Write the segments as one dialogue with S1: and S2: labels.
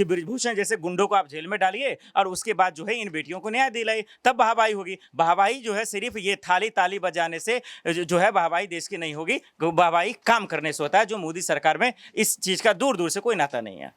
S1: कि बृजभूषण जैसे गुंडों को आप जेल में डालिए और उसके बाद जो है इन बेटियों को न्याय दिलाइए, तब वाहवाही होगी। वाहवाही जो है सिर्फ ये थाली ताली बजाने से जो है वाहवाही देश की नहीं होगी, वाहवाही काम करने से होता है, जो मोदी सरकार में इस चीज का दूर दूर से कोई नाता नहीं है।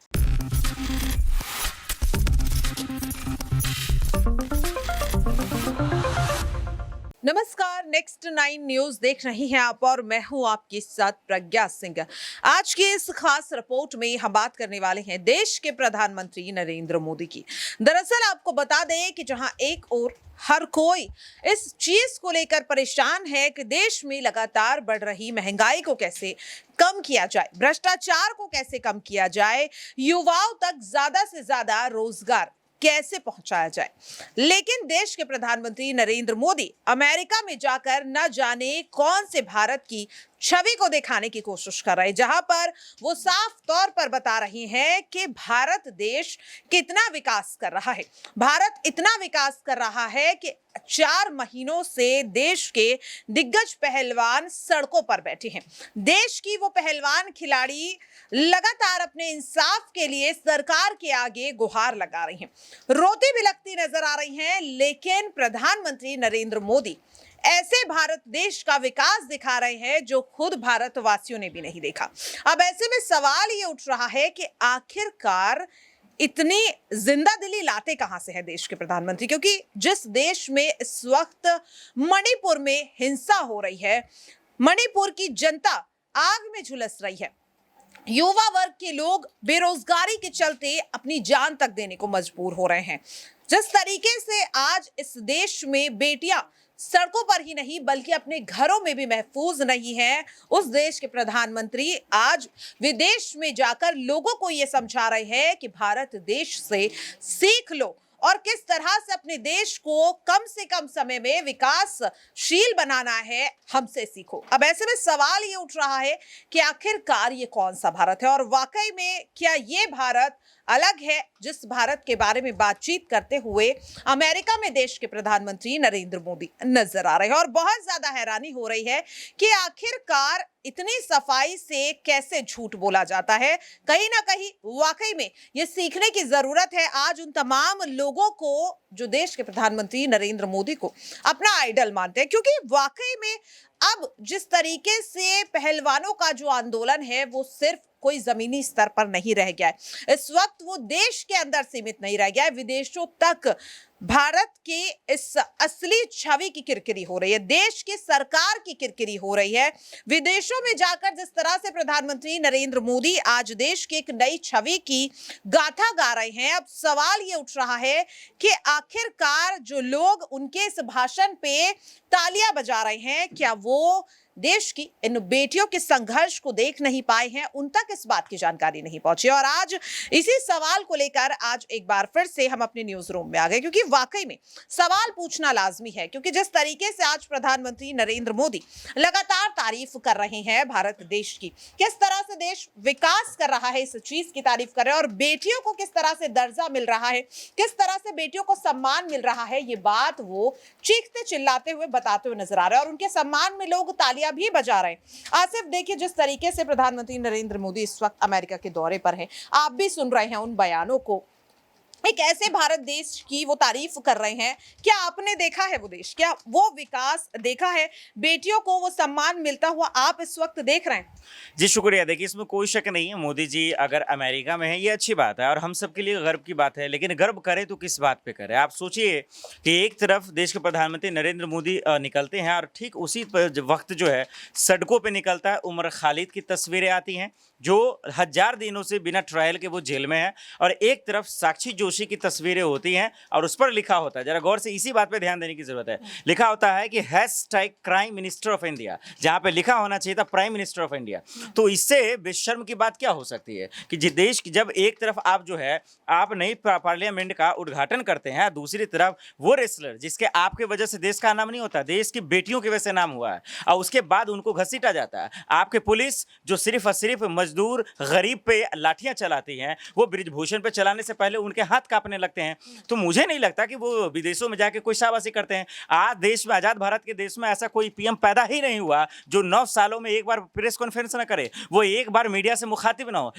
S2: नमस्कार, नेक्स्ट 9 न्यूज देख रही हैं आप और मैं हूं आपके साथ प्रज्ञा सिंह। आज की इस खास रिपोर्ट में हम बात करने वाले हैं देश के प्रधानमंत्री नरेंद्र मोदी की। दरअसल आपको बता दें कि जहां एक ओर हर कोई इस चीज को लेकर परेशान है कि देश में लगातार बढ़ रही महंगाई को कैसे कम किया जाए, भ्रष्टाचार को कैसे कम किया जाए, युवाओं तक ज्यादा से ज्यादा रोजगार कैसे पहुंचाया जाए, लेकिन देश के प्रधानमंत्री नरेंद्र मोदी अमेरिका में जाकर न जाने कौन से भारत की छवि को दिखाने की कोशिश कर रहे हैं, जहां पर वो साफ तौर पर बता रही हैं कि भारत देश कितना विकास कर रहा है। भारत इतना विकास कर रहा है कि 4 महीनों से देश के दिग्गज पहलवान सड़कों पर बैठे हैं। देश की वो पहलवान खिलाड़ी लगातार अपने इंसाफ के लिए सरकार के आगे गुहार लगा रही हैं, रोती बिलखती नजर आ रही हैं, लेकिन प्रधानमंत्री नरेंद्र मोदी ऐसे भारत देश का विकास दिखा रहे हैं जो खुद भारतवासियों ने भी नहीं देखा। अब ऐसे में सवाल ये उठ रहा है कि आखिरकार इतनी जिंदा दिली लाते कहां से है देश के प्रधानमंत्री, क्योंकि जिस देश में इस वक्त मणिपुर में हिंसा हो रही है, मणिपुर की जनता आग में झुलस रही है, युवा वर्ग के लोग बेरोजगारी के चलते अपनी जान तक देने को मजबूर हो रहे हैं, जिस तरीके से आज इस देश में बेटियां सड़कों पर ही नहीं बल्कि अपने घरों में भी महफूज नहीं है, उस देश के प्रधानमंत्री आज विदेश में जाकर लोगों को यह समझा रहे हैं कि भारत देश से सीख लो और किस तरह से अपने देश को कम से कम समय में विकासशील बनाना है, हमसे सीखो। अब ऐसे में सवाल ये उठ रहा है कि आखिरकार ये कौन सा भारत है और वाकई में क्या ये भारत अलग है जिस भारत के बारे में बातचीत करते हुए अमेरिका में देश के प्रधानमंत्री नरेंद्र मोदी नजर आ रहे हैं। और बहुत ज्यादा हैरानी हो रही है कि आखिरकार इतनी सफाई से कैसे झूठ बोला जाता है। कहीं ना कहीं वाकई में ये सीखने की जरूरत है आज उन तमाम लोगों को जो देश के प्रधानमंत्री नरेंद्र मोदी को अपना आइडल मानते हैं, क्योंकि वाकई में अब जिस तरीके से पहलवानों का जो आंदोलन है वो सिर्फ कोई जमीनी स्तर पर नहीं रह गया है, इस वक्त वो देश के अंदर सीमित नहीं रह गया है, विदेशों तक भारत की इस असली छवि की किरकिरी हो रही है, देश की सरकार की किरकिरी हो रही है। विदेशों में जाकर जिस तरह से प्रधानमंत्री नरेंद्र मोदी आज देश की एक नई छवि की गाथा गा रहे हैं, अब सवाल ये उठ रहा है कि आखिरकार जो लोग उनके इस भाषण पे तालियां बजा रहे हैं, क्या वो देश की इन बेटियों के संघर्ष को देख नहीं पाए हैं, उन तक इस बात की जानकारी नहीं पहुंची। और आज इसी सवाल को लेकर आज एक बार फिर से हम अपने न्यूज रूम में आ गए, क्योंकि वाकई में सवाल पूछना लाजमी है, क्योंकि जिस तरीके से आज प्रधानमंत्री नरेंद्र मोदी लगातार तारीफ कर रहे हैं भारत देश की, किस तरह से देश विकास कर रहा है इस चीज की तारीफ कर रहे हैं, और बेटियों को किस तरह से दर्जा मिल रहा है, किस तरह से बेटियों को सम्मान मिल रहा है, ये बात वो चीखते चिल्लाते हुए बताते हुए नजर आ रहे हैं, और उनके सम्मान में लोग तालियां भी बजा रहे हैं। आसिफ, देखिए जिस तरीके से प्रधानमंत्री नरेंद्र मोदी इस वक्त अमेरिका के दौरे पर हैं, आप भी सुन रहे हैं उन बयानों को, एक ऐसे भारत देश की वो तारीफ कर रहे हैं। क्या आपने देखा है वो देश, क्या वो विकास देखा है, बेटियों को वो सम्मान मिलता हुआ आप इस वक्त देख रहे हैं?
S1: जी शुक्रिया। देखिए इसमें कोई शक नहीं है, मोदी जी अगर अमेरिका में है ये अच्छी बात है और हम सबके लिए गर्व की बात है, लेकिन गर्व करें तो किस बात पे करें। आप सोचिए कि एक तरफ देश के प्रधानमंत्री नरेंद्र मोदी निकलते हैं और ठीक उसी वक्त जो है सड़कों पे निकलता है उमर खालिद की तस्वीरें आती हैं जो 1000 दिनों से बिना ट्रायल के वो जेल में है, और एक तरफ साक्षी जोशी की तस्वीरें होती हैं और उस पर लिखा होता है, जरा गौर से इसी बात पे ध्यान देने की जरूरत है, लिखा होता है कि hashtag prime minister of India, जहां पे लिखा होना चाहिए था प्राइम मिनिस्टर ऑफ इंडिया। तो इससे बेशर्म की बात क्या हो सकती है कि देश की जब एक तरफ आप जो है आप नई पार्लियामेंट का उद्घाटन करते हैं, दूसरी तरफ वो रेसलर जिसके आपके वजह से देश का नाम नहीं होता, देश की बेटियों की वजह से नाम हुआ है, और उसके बाद उनको घसीटा जाता है। आपके पुलिस जो सिर्फ और सिर्फ मजदूर गरीब पे लाठियां चलाती हैं, वो बृजभूषण पे चलाने से पहले उनके हाथ कांपने लगते हैं। तो मुझे नहीं लगता कि वो विदेशों में जाके कोई शाबाशी करते हैं। आज देश में, आजाद भारत के देश में ऐसा कोई पीएम पैदा ही नहीं हुआ जो 9 सालों में एक बार प्रेस कॉन्फ्रेंस ना करे, वो एक बार मीडिया से मुखातिब ना हो।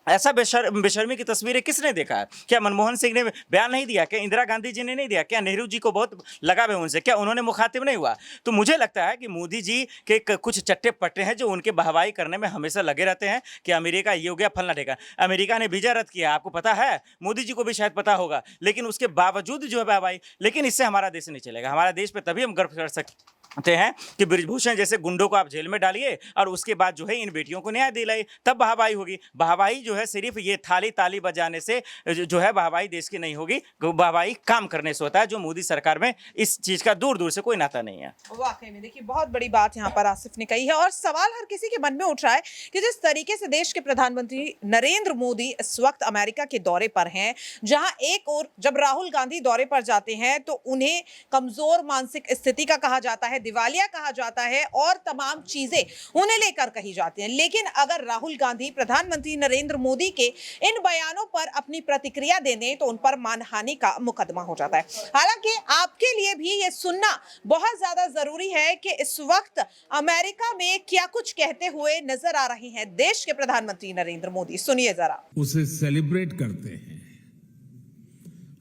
S1: ऐसा बेशर्मी की तस्वीरें किसने देखा है? क्या मनमोहन सिंह ने बयान नहीं दिया? क्या इंदिरा गांधी जी ने नहीं दिया? क्या नेहरू जी को बहुत लगाव है उनसे? क्या उन्होंने मुखातिब नहीं हुआ? तो मुझे लगता है कि मोदी जी के कुछ चट्टे पट्टे हैं जो उनके बहवाई करने में हमेशा लगे रहते हैं कि अमेरिका ये हो गया, फलना ठेका। अमेरिका ने वीजा रद्द किया, आपको पता है? मोदी जी को भी शायद पता होगा, लेकिन उसके बावजूद जो है बहवाई। लेकिन इससे हमारा देश नहीं चलेगा। हमारा देश पे तभी हम गर्व कर सकते हैं कि बृजभूषण जैसे गुंडों को आप जेल में डालिए और उसके बाद जो है इन बेटियों को न्याय दिलाइए, तब वाहवाही होगी। वाहवाही जो है सिर्फ ये थाली ताली बजाने से जो है वाहवाही देश की नहीं होगी। वाहवाही काम करने से होता है, जो मोदी सरकार में इस चीज का दूर दूर से कोई नाता नहीं है।
S2: वाकई में देखिए बहुत बड़ी बात यहाँ पर आसिफ ने कही है और सवाल हर किसी के मन में उठ रहा है कि जिस तरीके से देश के प्रधानमंत्री नरेंद्र मोदी इस वक्त अमेरिका के दौरे पर हैं, जहां एक और जब राहुल गांधी दौरे पर जाते हैं तो उन्हें कमजोर मानसिक स्थिति का कहा जाता है, दिवालिया कहा जाता है और तमाम चीजें उन्हें लेकर कही जाती हैं। लेकिन अगर राहुल गांधी प्रधानमंत्री नरेंद्र मोदी के इन बयानों पर अपनी प्रतिक्रिया दे दें तो उन पर मानहानि का मुकदमा हो जाता है। हालांकि आपके लिए भी ये सुनना बहुत ज्यादा जरूरी है कि इस वक्त अमेरिका में क्या कुछ कहते हुए नजर आ रहे हैं देश के प्रधानमंत्री नरेंद्र मोदी। सुनिए जरा।
S3: उसे सेलिब्रेट करते हैं,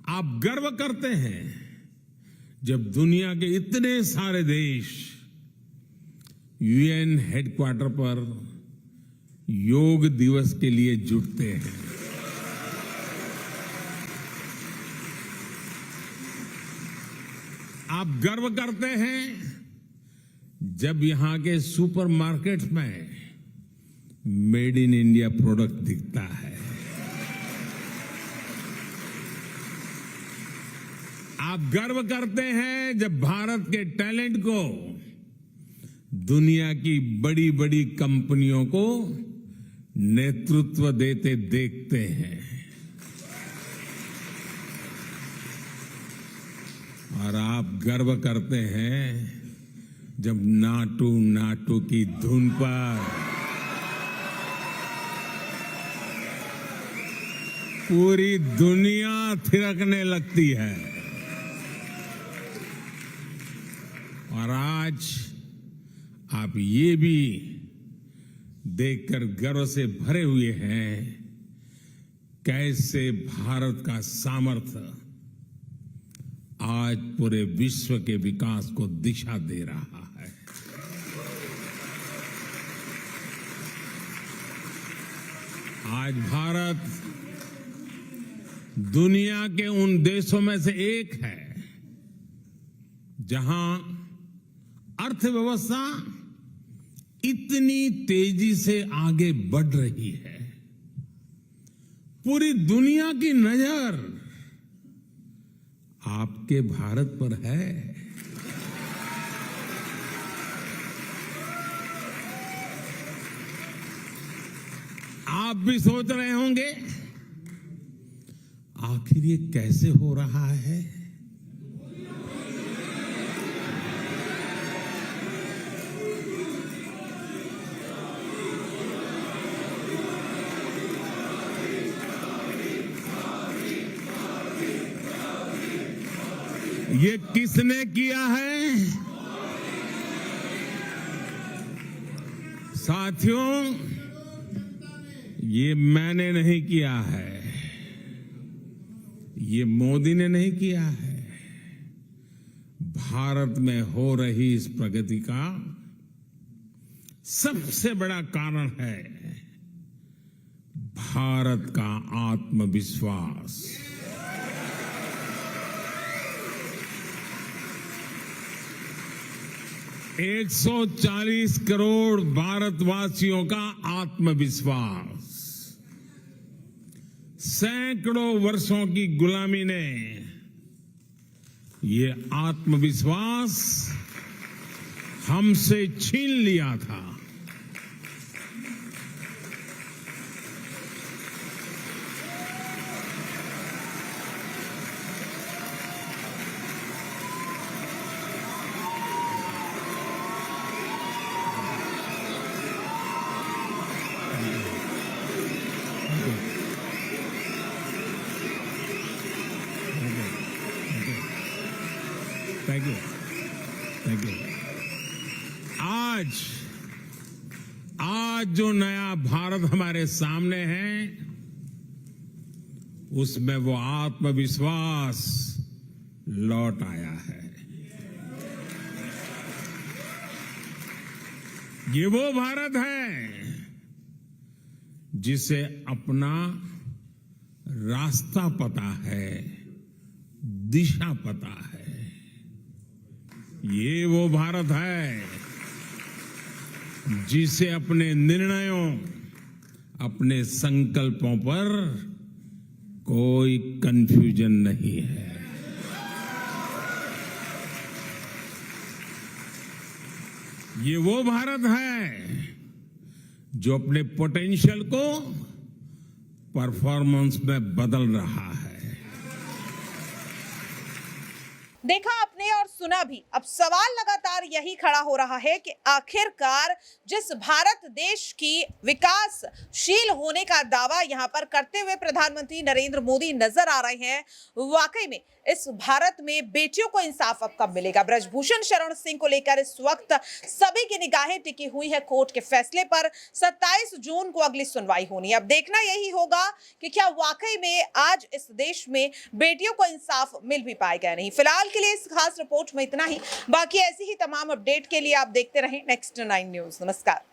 S3: आप गर्व करते हैं जब दुनिया के इतने सारे देश यूएन हेडक्वार्टर पर योग दिवस के लिए जुटते हैं। आप गर्व करते हैं जब यहां के सुपरमार्केट्स में मेड इन इंडिया प्रोडक्ट दिखता है। आप गर्व करते हैं जब भारत के टैलेंट को दुनिया की बड़ी बड़ी कंपनियों को नेतृत्व देते देखते हैं। और आप गर्व करते हैं जब नाटू नाटू की धुन पर पूरी दुनिया थिरकने लगती है। और आज आप ये भी देखकर गर्व से भरे हुए हैं कैसे भारत का सामर्थ्य आज पूरे विश्व के विकास को दिशा दे रहा है। आज भारत दुनिया के उन देशों में से एक है जहां अर्थव्यवस्था इतनी तेजी से आगे बढ़ रही है। पूरी दुनिया की नजर आपके भारत पर है। आप भी सोच रहे होंगे आखिर ये कैसे हो रहा है। ये किसने किया है? साथियों, ये मैंने नहीं किया है, ये मोदी ने नहीं किया है। भारत में हो रही इस प्रगति का सबसे बड़ा कारण है भारत का आत्मविश्वास। एक 140 करोड़ भारतवासियों का आत्मविश्वास। सैकड़ों वर्षों की गुलामी ने ये आत्मविश्वास हमसे छीन लिया था। Thank you, thank you. आज आज जो नया भारत हमारे सामने है, उसमें वो आत्मविश्वास लौट आया है। ये वो भारत है जिसे अपना रास्ता पता है, दिशा पता है। ये वो भारत है जिसे अपने निर्णयों, अपने संकल्पों पर कोई कंफ्यूजन नहीं है। ये वो भारत है जो अपने पोटेंशियल को परफॉर्मेंस में बदल रहा है।
S2: देखा आपने और सुना भी। अब सवाल लगातार यही खड़ा हो रहा है कि आखिरकार जिस भारत देश की विकासशील होने का दावा यहां पर करते हुए प्रधानमंत्री नरेंद्र मोदी नजर आ रहे हैं, वाकई में इस भारत में बेटियों को इंसाफ अब कब मिलेगा? ब्रजभूषण शरण सिंह को लेकर इस वक्त सभी की निगाहें टिकी हुई है कोर्ट के फैसले पर। 27 जून को अगली सुनवाई होनी है। अब देखना यही होगा कि क्या वाकई में आज इस देश में बेटियों को इंसाफ मिल भी पाएगा या नहीं। फिलहाल के लिए इस खास रिपोर्ट में इतना ही। बाकी ऐसी ही तमाम अपडेट के लिए आप देखते रहें नेक्स्ट 9 न्यूज। नमस्कार।